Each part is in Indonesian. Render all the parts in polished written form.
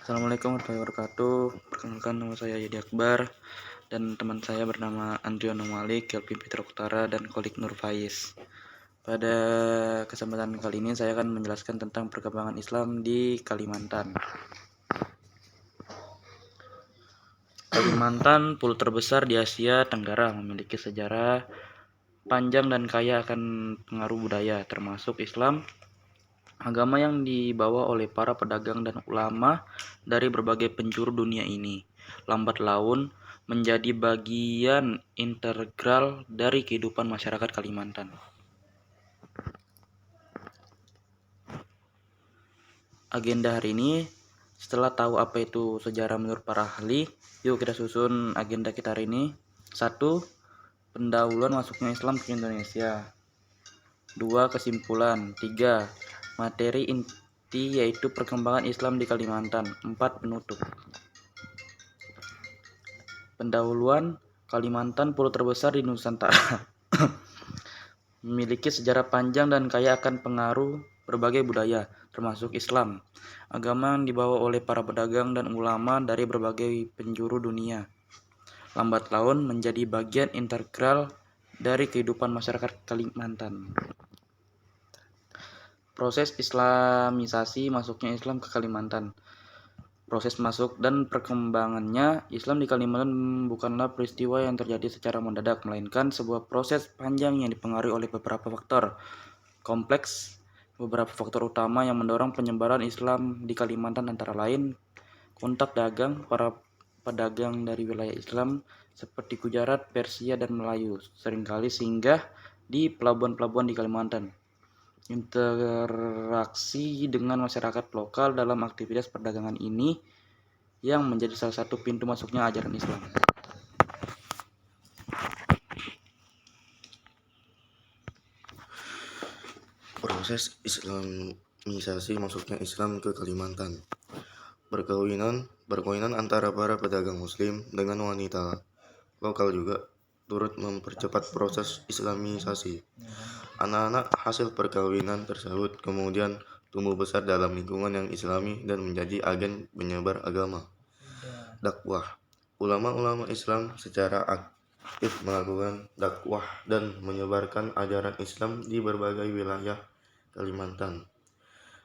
Assalamualaikum warahmatullahi wabarakatuh. Perkenalkan, nama saya Yedi Akbar dan teman saya bernama Andriono Malik, Kelvin Fitra Utara, dan Kolik Nur Faiz. Pada kesempatan kali ini saya akan menjelaskan tentang perkembangan Islam di Kalimantan. Kalimantan, pulau terbesar di Asia Tenggara, memiliki sejarah panjang dan kaya akan pengaruh budaya, termasuk Islam, agama yang dibawa oleh para pedagang dan ulama dari berbagai penjuru dunia ini. Lambat laun menjadi bagian integral dari kehidupan masyarakat Kalimantan. Agenda hari ini, setelah tahu apa itu sejarah menurut para ahli, yuk kita susun agenda kita hari ini. 1. Pendahuluan masuknya Islam ke Indonesia. 2. Kesimpulan. 3. Materi inti yaitu perkembangan Islam di Kalimantan. 4. Penutup. Pendahuluan. Kalimantan, pulau terbesar di Nusantara, memiliki sejarah panjang dan kaya akan pengaruh berbagai budaya, termasuk Islam, agama yang dibawa oleh para pedagang dan ulama dari berbagai penjuru dunia. Lambat laun menjadi bagian integral dari kehidupan masyarakat Kalimantan. Proses Islamisasi masuknya Islam ke Kalimantan. Proses masuk dan perkembangannya Islam di Kalimantan bukanlah peristiwa yang terjadi secara mendadak, melainkan sebuah proses panjang yang dipengaruhi oleh beberapa faktor kompleks. Beberapa faktor utama yang mendorong penyebaran Islam di Kalimantan antara lain kontak dagang para pedagang dari wilayah Islam seperti Gujarat, Persia, dan Melayu seringkali singgah di pelabuhan-pelabuhan di Kalimantan. Interaksi dengan masyarakat lokal dalam aktivitas perdagangan ini yang menjadi salah satu pintu masuknya ajaran Islam. Proses Islamisasi masuknya Islam ke Kalimantan. Perkawinan antara para pedagang muslim dengan wanita lokal juga turut mempercepat proses Islamisasi. Anak-anak hasil perkawinan tersebut kemudian tumbuh besar dalam lingkungan yang Islami dan menjadi agen penyebar agama. Dakwah. Ulama-ulama Islam secara aktif melakukan dakwah dan menyebarkan ajaran Islam di berbagai wilayah Kalimantan.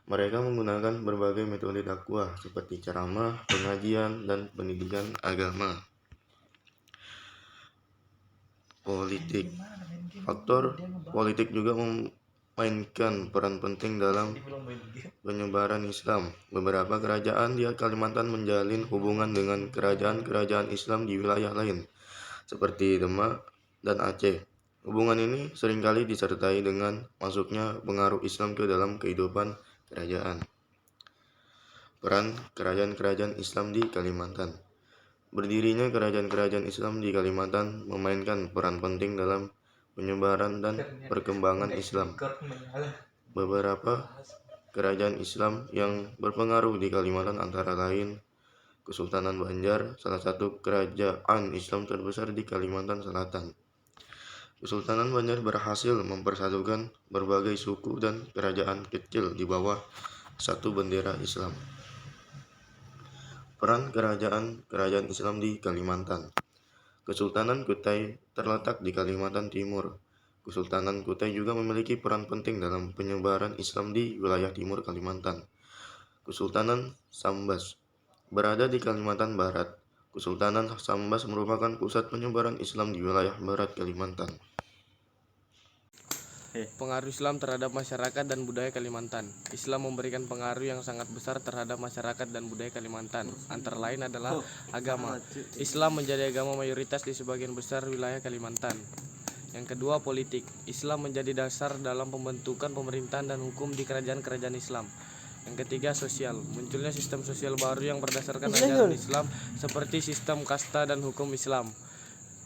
Mereka menggunakan berbagai metode dakwah seperti ceramah, pengajian, dan pendidikan agama. Politik. Faktor politik juga memainkan peran penting dalam penyebaran Islam. Beberapa kerajaan di Kalimantan menjalin hubungan dengan kerajaan-kerajaan Islam di wilayah lain, seperti Demak dan Aceh. Hubungan ini seringkali disertai dengan masuknya pengaruh Islam ke dalam kehidupan kerajaan. Peran kerajaan-kerajaan Islam di Kalimantan. Berdirinya kerajaan-kerajaan Islam di Kalimantan memainkan peran penting dalam penyebaran dan perkembangan Islam. Beberapa kerajaan Islam yang berpengaruh di Kalimantan antara lain Kesultanan Banjar, salah satu kerajaan Islam terbesar di Kalimantan Selatan. Kesultanan Banjar berhasil mempersatukan berbagai suku dan kerajaan kecil di bawah satu bendera Islam. Peran kerajaan Islam di Kalimantan. Kesultanan Kutai terletak di Kalimantan Timur. Kesultanan Kutai juga memiliki peran penting dalam penyebaran Islam di wilayah timur Kalimantan. Kesultanan Sambas berada di Kalimantan Barat. Kesultanan Sambas merupakan pusat penyebaran Islam di wilayah barat Kalimantan. Pengaruh Islam terhadap masyarakat dan budaya Kalimantan. Islam memberikan pengaruh yang sangat besar terhadap masyarakat dan budaya Kalimantan. Antara lain adalah agama. Islam menjadi agama mayoritas di sebagian besar wilayah Kalimantan. Yang kedua, politik. Islam menjadi dasar dalam pembentukan pemerintahan dan hukum di kerajaan-kerajaan Islam. Yang ketiga, sosial. Munculnya sistem sosial baru yang berdasarkan ajaran Islam seperti sistem kasta dan hukum Islam.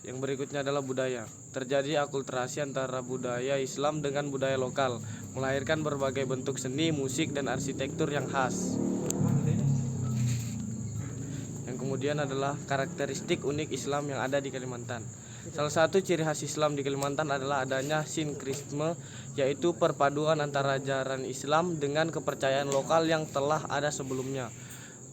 Yang berikutnya adalah budaya. Terjadi akulturasi antara budaya Islam dengan budaya lokal, melahirkan berbagai bentuk seni, musik, dan arsitektur yang khas. Yang kemudian adalah karakteristik unik Islam yang ada di Kalimantan. Salah satu ciri khas Islam di Kalimantan adalah adanya sinkretisme, yaitu perpaduan antara ajaran Islam dengan kepercayaan lokal yang telah ada sebelumnya.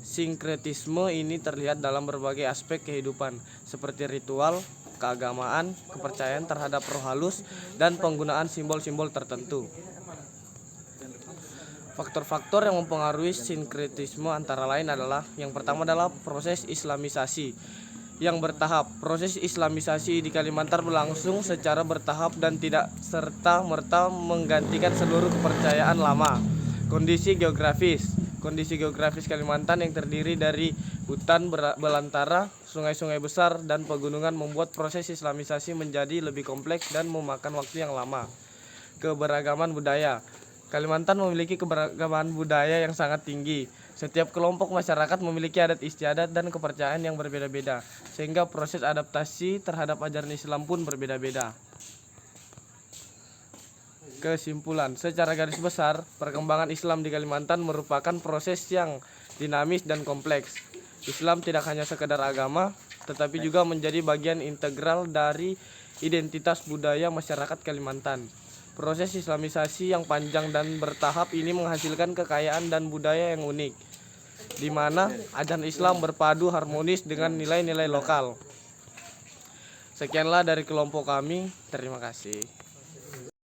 Sinkretisme ini terlihat dalam berbagai aspek kehidupan, seperti ritual, keagamaan, kepercayaan terhadap roh halus, dan penggunaan simbol-simbol tertentu. Faktor-faktor yang mempengaruhi sinkretisme antara lain adalah, yang pertama adalah proses islamisasi yang bertahap. Proses islamisasi di Kalimantan berlangsung secara bertahap dan tidak serta-merta menggantikan seluruh kepercayaan lama. Kondisi geografis Kalimantan yang terdiri dari hutan belantara, sungai-sungai besar, dan pegunungan membuat proses islamisasi menjadi lebih kompleks dan memakan waktu yang lama. Keberagaman budaya. Kalimantan memiliki keberagaman budaya yang sangat tinggi. Setiap kelompok masyarakat memiliki adat istiadat dan kepercayaan yang berbeda-beda, sehingga proses adaptasi terhadap ajaran Islam pun berbeda-beda. Kesimpulan, secara garis besar, perkembangan Islam di Kalimantan merupakan proses yang dinamis dan kompleks. Islam tidak hanya sekedar agama, tetapi juga menjadi bagian integral dari identitas budaya masyarakat Kalimantan. Proses islamisasi yang panjang dan bertahap ini menghasilkan kekayaan dan budaya yang unik, di mana ajaran Islam berpadu harmonis dengan nilai-nilai lokal. Sekianlah dari kelompok kami, terima kasih.